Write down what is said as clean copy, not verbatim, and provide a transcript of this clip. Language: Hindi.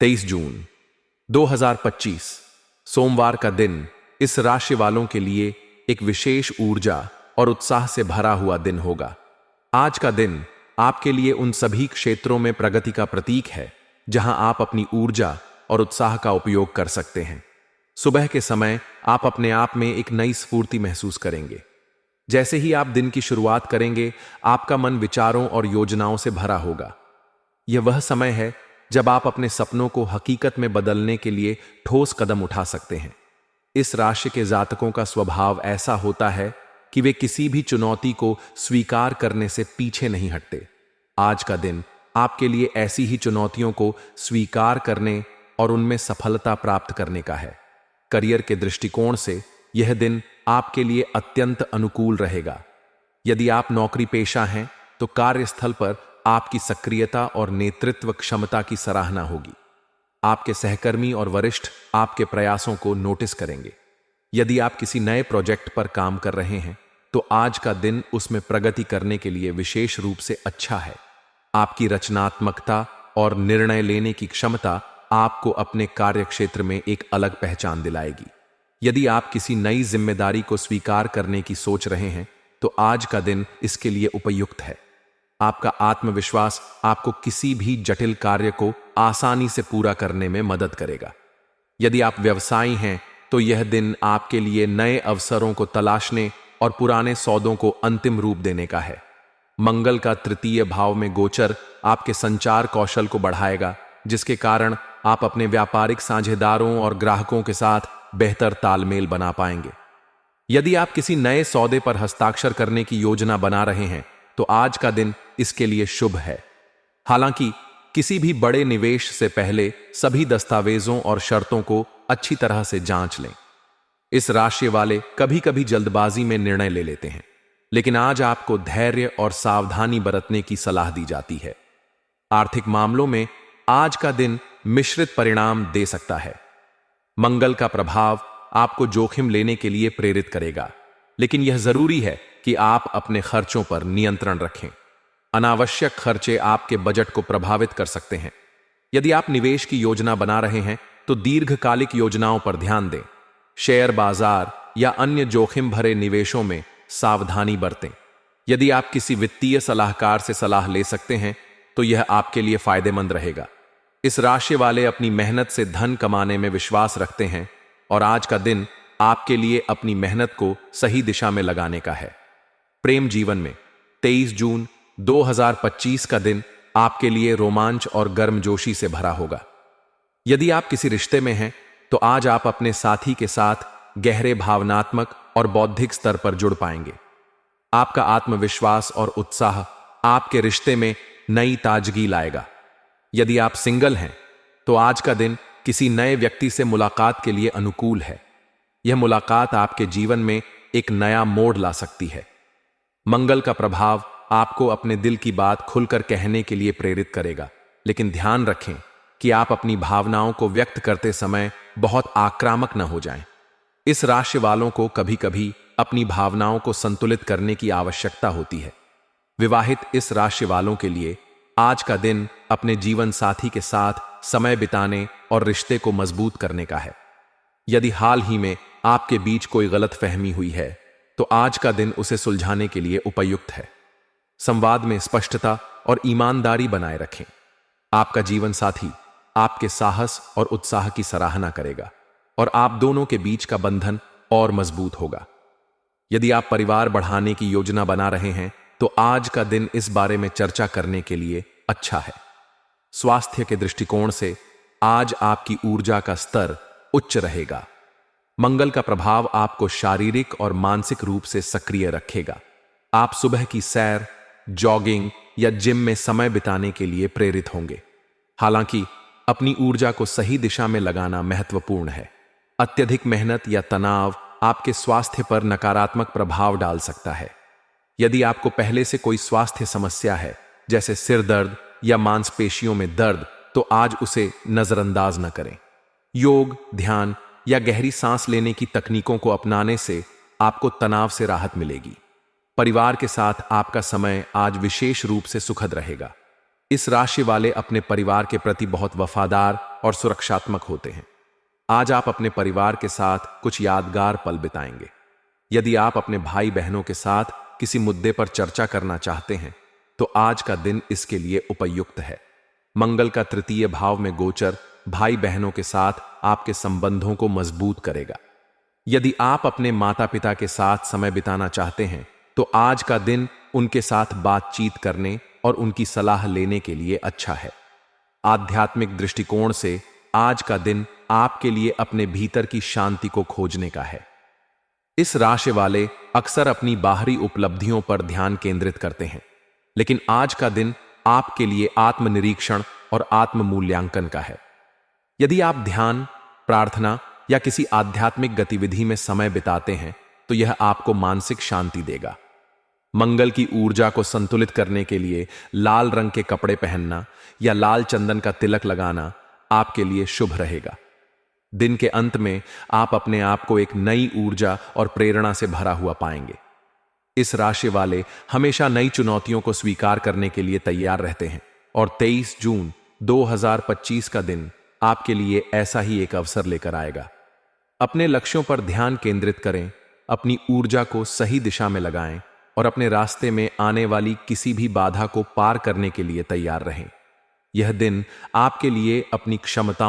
23 जून 2025 सोमवार का दिन इस राशि वालों के लिए एक विशेष ऊर्जा और उत्साह से भरा हुआ दिन होगा। आज का दिन आपके लिए उन सभी क्षेत्रों में प्रगति का प्रतीक है जहां आप अपनी ऊर्जा और उत्साह का उपयोग कर सकते हैं। सुबह के समय आप अपने आप में एक नई स्फूर्ति महसूस करेंगे। जैसे ही आप दिन की शुरुआत करेंगे, आपका मन विचारों और योजनाओं से भरा होगा। यह वह समय है जब आप अपने सपनों को हकीकत में बदलने के लिए ठोस कदम उठा सकते हैं। इस राशि के जातकों का स्वभाव ऐसा होता है कि वे किसी भी चुनौती को स्वीकार करने से पीछे नहीं हटते। आज का दिन आपके लिए ऐसी ही चुनौतियों को स्वीकार करने और उनमें सफलता प्राप्त करने का है। करियर के दृष्टिकोण से यह दिन आपके लिए अत्यंत अनुकूल रहेगा। यदि आप नौकरी पेशा हैं तो कार्यस्थल पर आपकी सक्रियता और नेतृत्व क्षमता की सराहना होगी। आपके सहकर्मी और वरिष्ठ आपके प्रयासों को नोटिस करेंगे। यदि आप किसी नए प्रोजेक्ट पर काम कर रहे हैं तो आज का दिन उसमें प्रगति करने के लिए विशेष रूप से अच्छा है। आपकी रचनात्मकता और निर्णय लेने की क्षमता आपको अपने कार्यक्षेत्र में एक अलग पहचान दिलाएगी। यदि आप किसी नई जिम्मेदारी को स्वीकार करने की सोच रहे हैं तो आज का दिन इसके लिए उपयुक्त है। आपका आत्मविश्वास आपको किसी भी जटिल कार्य को आसानी से पूरा करने में मदद करेगा। यदि आप व्यवसायी हैं तो यह दिन आपके लिए नए अवसरों को तलाशने और पुराने सौदों को अंतिम रूप देने का है। मंगल का तृतीय भाव में गोचर आपके संचार कौशल को बढ़ाएगा, जिसके कारण आप अपने व्यापारिक साझेदारों और ग्राहकों के साथ बेहतर तालमेल बना पाएंगे। यदि आप किसी नए सौदे पर हस्ताक्षर करने की योजना बना रहे हैं तो आज का दिन इसके लिए शुभ है। हालांकि किसी भी बड़े निवेश से पहले सभी दस्तावेजों और शर्तों को अच्छी तरह से जांच लें। इस राशि वाले कभी कभी जल्दबाजी में निर्णय ले लेते हैं, लेकिन आज आपको धैर्य और सावधानी बरतने की सलाह दी जाती है। आर्थिक मामलों में आज का दिन मिश्रित परिणाम दे सकता है। मंगल का प्रभाव आपको जोखिम लेने के लिए प्रेरित करेगा, लेकिन यह जरूरी है कि आप अपने खर्चों पर नियंत्रण रखें। अनावश्यक खर्चे आपके बजट को प्रभावित कर सकते हैं। यदि आप निवेश की योजना बना रहे हैं तो दीर्घकालिक योजनाओं पर ध्यान दें। शेयर बाजार या अन्य जोखिम भरे निवेशों में सावधानी बरतें। यदि आप किसी वित्तीय सलाहकार से सलाह ले सकते हैं तो यह आपके लिए फायदेमंद रहेगा। इस राशि वाले अपनी मेहनत से धन कमाने में विश्वास रखते हैं और आज का दिन आपके लिए अपनी मेहनत को सही दिशा में लगाने का है। प्रेम जीवन में 23 जून 2025 का दिन आपके लिए रोमांच और गर्मजोशी से भरा होगा। यदि आप किसी रिश्ते में हैं तो आज आप अपने साथी के साथ गहरे भावनात्मक और बौद्धिक स्तर पर जुड़ पाएंगे। आपका आत्मविश्वास और उत्साह आपके रिश्ते में नई ताजगी लाएगा। यदि आप सिंगल हैं तो आज का दिन किसी नए व्यक्ति से मुलाकात के लिए अनुकूल है। यह मुलाकात आपके जीवन में एक नया मोड़ ला सकती है। मंगल का प्रभाव आपको अपने दिल की बात खुलकर कहने के लिए प्रेरित करेगा, लेकिन ध्यान रखें कि आप अपनी भावनाओं को व्यक्त करते समय बहुत आक्रामक न हो जाएं। इस राशि वालों को कभी कभी अपनी भावनाओं को संतुलित करने की आवश्यकता होती है। विवाहित इस राशि वालों के लिए आज का दिन अपने जीवन साथी के साथ समय बिताने और रिश्ते को मजबूत करने का है। यदि हाल ही में आपके बीच कोई गलतफहमी हुई है तो आज का दिन उसे सुलझाने के लिए उपयुक्त है। संवाद में स्पष्टता और ईमानदारी बनाए रखें। आपका जीवन साथी आपके साहस और उत्साह की सराहना करेगा और आप दोनों के बीच का बंधन और मजबूत होगा। यदि आप परिवार बढ़ाने की योजना बना रहे हैं तो आज का दिन इस बारे में चर्चा करने के लिए अच्छा है। स्वास्थ्य के दृष्टिकोण से आज आपकी ऊर्जा का स्तर उच्च रहेगा। मंगल का प्रभाव आपको शारीरिक और मानसिक रूप से सक्रिय रखेगा। आप सुबह की सैर, जॉगिंग या जिम में समय बिताने के लिए प्रेरित होंगे। हालांकि अपनी ऊर्जा को सही दिशा में लगाना महत्वपूर्ण है। अत्यधिक मेहनत या तनाव आपके स्वास्थ्य पर नकारात्मक प्रभाव डाल सकता है। यदि आपको पहले से कोई स्वास्थ्य समस्या है, जैसे सिर दर्द या मांसपेशियों में दर्द, तो आज उसे नजरअंदाज न करें। योग, ध्यान या गहरी सांस लेने की तकनीकों को अपनाने से आपको तनाव से राहत मिलेगी। परिवार के साथ आपका समय आज विशेष रूप से सुखद रहेगा। इस राशि वाले अपने परिवार के प्रति बहुत वफादार और सुरक्षात्मक होते हैं। आज आप अपने परिवार के साथ कुछ यादगार पल बिताएंगे। यदि आप अपने भाई बहनों के साथ किसी मुद्दे पर चर्चा करना चाहते हैं तो आज का दिन इसके लिए उपयुक्त है। मंगल का तृतीय भाव में गोचर भाई बहनों के साथ आपके संबंधों को मजबूत करेगा। यदि आप अपने माता पिता के साथ समय बिताना चाहते हैं तो आज का दिन उनके साथ बातचीत करने और उनकी सलाह लेने के लिए अच्छा है। आध्यात्मिक दृष्टिकोण से आज का दिन आपके लिए अपने भीतर की शांति को खोजने का है। इस राशि वाले अक्सर अपनी बाहरी उपलब्धियों पर ध्यान केंद्रित करते हैं, लेकिन आज का दिन आपके लिए आत्मनिरीक्षण और आत्म मूल्यांकन का है। यदि आप ध्यान, प्रार्थना या किसी आध्यात्मिक गतिविधि में समय बिताते हैं तो यह आपको मानसिक शांति देगा। मंगल की ऊर्जा को संतुलित करने के लिए लाल रंग के कपड़े पहनना या लाल चंदन का तिलक लगाना आपके लिए शुभ रहेगा। दिन के अंत में आप अपने आप को एक नई ऊर्जा और प्रेरणा से भरा हुआ पाएंगे। इस राशि वाले हमेशा नई चुनौतियों को स्वीकार करने के लिए तैयार रहते हैं और 23 जून 2025 का दिन आपके लिए ऐसा ही एक अवसर लेकर आएगा। अपने लक्ष्यों पर ध्यान केंद्रित करें, अपनी ऊर्जा को सही दिशा में लगाएं और अपने रास्ते में आने वाली किसी भी बाधा को पार करने के लिए तैयार रहें। यह दिन आपके लिए अपनी क्षमताओं